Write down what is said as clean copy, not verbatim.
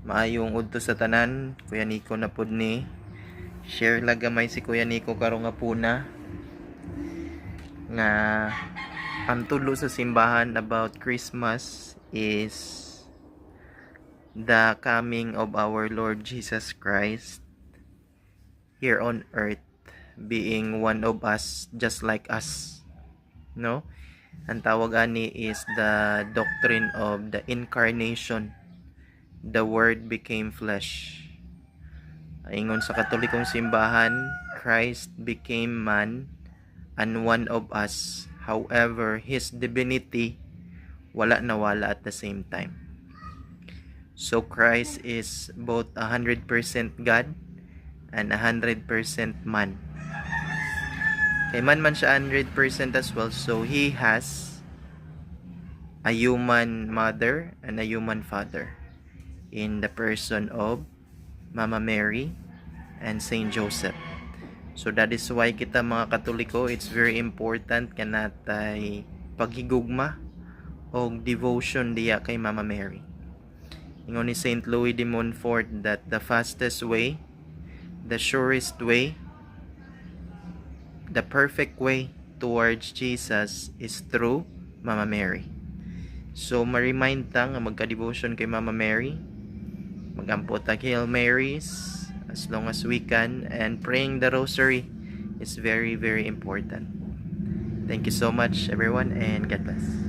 Maayong udto sa tanan, Kuya Nico na pud ni. Share lang gamay si Kuya Nico karong nga puna nga ang tulo sa simbahan about Christmas is the coming of our Lord Jesus Christ here on earth, being one of us, just like us, no? Ang tawag ani is the doctrine of the incarnation. The Word became flesh. Ingon sa Katolikong simbahan, Christ became man and one of us. However, His divinity wala nawala at the same time. So Christ is both 100% God and 100% man. Kay man siya 100% as well, so He has a human mother and a human father in the person of Mama Mary and Saint Joseph. So that is why kita mga Katoliko, it's very important kanatay paghigugma o devotion diya kay Mama Mary. Ingon ni Saint Louis de Montfort that the fastest way, the surest way, the perfect way towards Jesus is through Mama Mary. So ma-remind ta nga magka-devotion kay Mama Mary, magampot ang Hail Marys as long as we can, and praying the rosary is very, very important. Thank you so much everyone, and God bless.